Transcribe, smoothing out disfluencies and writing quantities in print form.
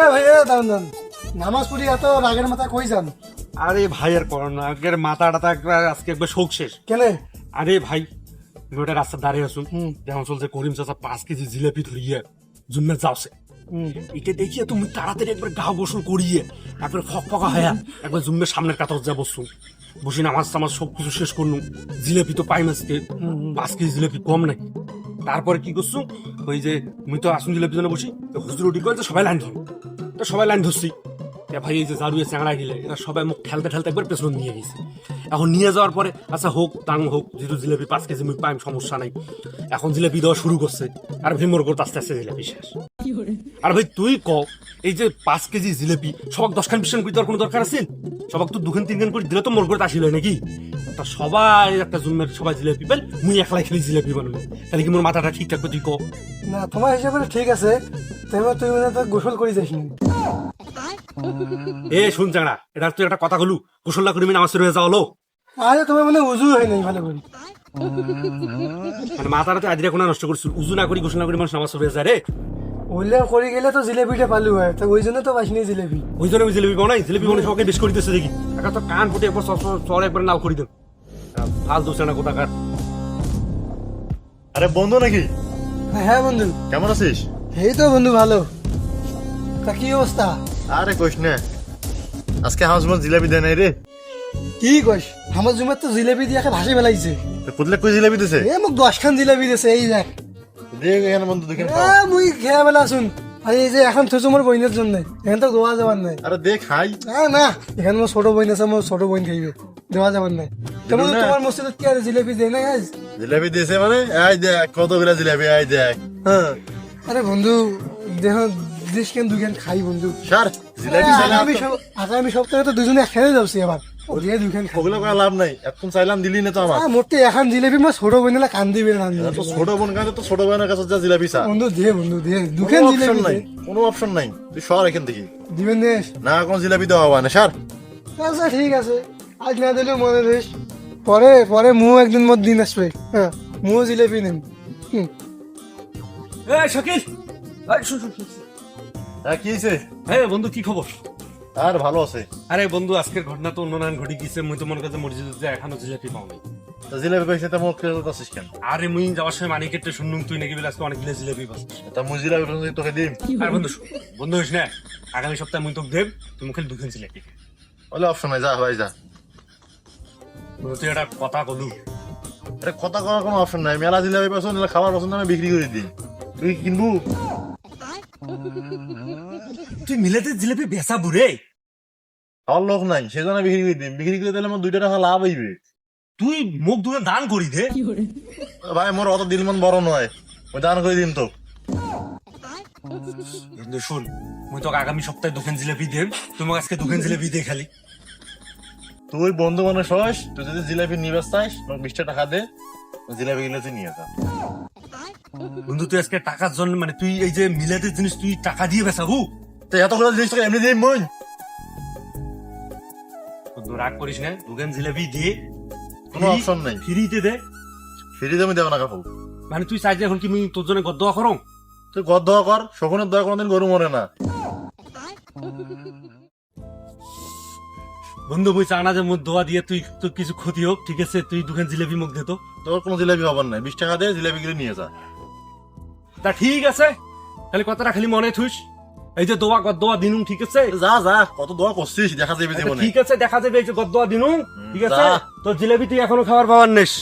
এ ভাই দাঁড়ান দাঁড়ান, নামাজ পড়ি এত রাগের মাথা কই যান? আরে ভাই আর করো না, আগের মাথাটা একবার আজকে একবার শোক শেষ। কেনে? আরে ভাই তুমি ওটা রাস্তার দাঁড়িয়ে আসুন, যেমন চলছে করিম চাচা 5 কেজি জিলাপি ধরিয়ে জুম্মে যাওছে। এটা দেখিয়ে তুমি তাড়াতাড়ি একবার গা গোসল করিয়ে একবার ফকফকা হয়ে একবার জুম্মের সামনের কাতার যা বসছু, বসি নামাজ টামাজ সব কিছু শেষ করলু। জিলাপি তো পাই মাসকে 5 কেজি জিলাপি কম নাই। তারপরে কি করছু, ওই যে মুই তো আসুন জিলাপি জন্য বসি, হুজুর উঠি করে সবাই লাইন ধরো, তো সবাই লাইন ধরছি। ভাই এই যে জারুয়ে চ্যাংড়া গিলে এরা সবাই মুখ ঠেলতে ঠেলতে একবার পেছন নিয়ে গেছে। এখন নিয়ে যাওয়ার পরে আচ্ছা হোক তাং হোক, যেহেতু জিলাপি 5 কেজি মুই পাইম সমস্যা নাই। এখন জিলাপি দেওয়া শুরু করছে, আর ভিমর করতে আস্তে আস্তে জিলাপি শেষ। আর ভাই তুই ক, এই যে 5 কেজি জিলাপি সবাক 10 খান 20 খান করে দেওয়ার কোনো দরকার আছে? সবাক তো 2 খান 3 খান করে দিলে তো মোর করে আসিল নাকি? তা সবাই একটা জুমের সবাই জিলাপি পেল, মুই একলাই খালি জিলাপি বানাবি, তাহলে কি মোর মাথাটা ঠিক থাকবে? তুই ক। না তোমার হিসাবে ঠিক আছে, তবে তুই মানে তো গোসল করি যাস নি। এ শুন চাংড়া, এটা তুই একটা কথা বলু, গোসল না করি নামাজ হয়ে যাওয়ালো। আরে তোমার মানে উজু হয় নাই ভালো করে। মানে মাথাটা তো আজকে কোনো নষ্ট করছিল, উজু না করি গোসল না করি মানুষ নামাজ হয়ে যায় রে। ওইলে করে গেলে তো জিলেপিটা পালু হয়, তো ওই জন্য তো পাসনি জিলেপি। ওই জন্য আমি জিলাপি বানাই, জিলাপি বানাই সবাইকে বেশ করে দিতেছে দেখি। একটা তো কান ফুটে একবার চর একবার নাল করে দেন, ফালতু চেনা কোথাকার। আরে বন্ধু নাকি? হ্যাঁ বন্ধু। কেমন আছিস? এই তো বন্ধু ভালো। তা কি অবস্থা? আরে কইস না, আজকে হাউস মন জিলাপি দেয় নাই রে। কি কইস? আমার জুমের তো জিলেপি দিয়ে ভাসে বেলাইছে। পুতলে কই জিলাপি দিছে? এ মোক 10 খান জিলেপি দিছে, এই দেখ। দেখ এখানে বন্ধু দেখেন। মুই খেয়া বেলা শুন। আর এই যে এখন থুসু মোর বইনের জন্য, এখান তো দেওয়া যাবার নাই। আরে দেখ খাই। না এখানে মোর ছোট বইন আছে, মোর ছোট বইন খাইবে, দেওয়া যাবার নাই। তোমার না। তোমার মসজিদে কি আর জিলেপি দেয় না আজ? জিলাপি দিয়েছে মানে এই দেখ কতগুলা জিলাপি, এই দেখ। হ্যাঁ আরে বন্ধু দেহ জিনিস কেন দুই খান খাই বন্ধু। স্যার জিলাপি চাইলাম। আগামী সপ্তাহে তো দুজনে একসাথে যাচ্ছি আবার। দিয়ে দুই খান খাই। ওগুলো করা লাভ নাই, এখন চাইলাম দিলি না তো আমার। মোটে এখন জিলেপি মোর ছোট বইনেলা কান্দিবে না। তো ছোট বোন কাছে তো ছোট বোনের কাছে যা জিলাপি চা। বন্ধু বন্ধু দে দুই কোনো খান অপশন জিলেপি নাই, দে। কোনো অপশন নাই, তুই সর এখান থেকে। দিবেন দেশ। না কোনো জিলাপি দেওয়া হবে না স্যার। আচ্ছা ঠিক আছে, আজ না দিলেও মনে রইস। পরে পরে মু একদিন মোর দিন আসবে। হ্যাঁ মু জিলেপি নেন। এ শাকিল, শুন শুন শুন। হ্যাঁ কি হয়েছে? হ্যাঁ বন্ধু কি খবর? আর ভালো আছে। আরে বন্ধু আজকের ঘটনা তো অন্য নান ঘটি গেছে, মুই তো মনে করতে মসজিদে যে এখনো জিলাপি পাও নাই। তা জিলাপি পাইছে তা মুখ খেয়ে যাচ্ছিস কেন? আরে মুই যাওয়ার সময় মানিকেটে শুনুন তুই নাকি বলে আজকে অনেক গিলে জিলাপি পাচ্ছিস। তা মুই জিলাপি তোকে দিম। আর বন্ধু শোন, বন্ধু হইস না, আগামী সপ্তাহে মুই তোকে দেব, তুই মুখে 2 খান জিলাপি। বলে অপশন নাই, যা ভাই যা। বন্ধু তুই একটা কথা বলু। আরে কথা করার কোনো অপশন নাই, মেলা জিলাপি পছন্দ হলে খাবার পছন্দ আমি বিক্রি করে দিই, তুই কিনবু? তুই মিলাতে জিলাপি বেচা বুড়ে? খাওয়ার লোক নাই সেজন্য বিক্রি করে দিই, বিক্রি করে দিলে আমার 2 টাকা লাভ হইবে। তুই মুখ দুটো দান করি দে। ভাই মোর অত দিল মন বড় নয়, ওই দান করে দিন তো। বন্ধু শুন, মুই তোকে আগামী সপ্তাহে 2 খান জিলাপি দেব, তুমি আজকে 2 খান জিলাপি দে খালি। তুই বন্ধু মানুষ হস, তুই যদি জিলাপি নিবে চাইস মোক 20 টাকা দে, জিলাপি গিলে তুই নিয়ে যা। বন্ধু তুই আজকে টাকার জন্য মানে তুই এই যে মিলাতে জিনিস তুই টাকা দিয়ে বেচা হু? তো এতগুলো জিনিস তোকে এমনি দিই মই। বন্ধু রাগ করিস না, 2 খান জিলাপি দিয়ে কোনো অপশন নাই, ফ্রিতে দে। ফ্রি দামে দেব না কাকু। মানে তুই চাই যে এখন কি মুই তোর জন্য গদ্দোয়া করো? তুই গদ দোয়া কর, শকুনের দোয়া কোনোদিন গরু মরে না। বন্ধু মুই চা না যে মুখ দোয়া দিয়ে তুই তোর কিছু ক্ষতি হোক, ঠিক আছে? তুই 2 খান জিলাপি মুখ দে তো। তোর কোনো জিলাপি হবার নাই, 20 টাকা দে জিলাপি গিলে নিয়ে যা। তা ঠিক আছে, খালি কথাটা খালি মনে থুস, এই যে দোয়া গদ্দোয়া দিনুম, ঠিক আছে? যা যা, কত দোয়া করছিস দেখা যাবে আচ্ছা, জীবনে। ঠিক আছে দেখা যাবে, এই যে গদ্দোয়া দিনুম, ঠিক আছে? যা। তোর জিলাপি তুই এখনো খাবার পাওয়ার নেস।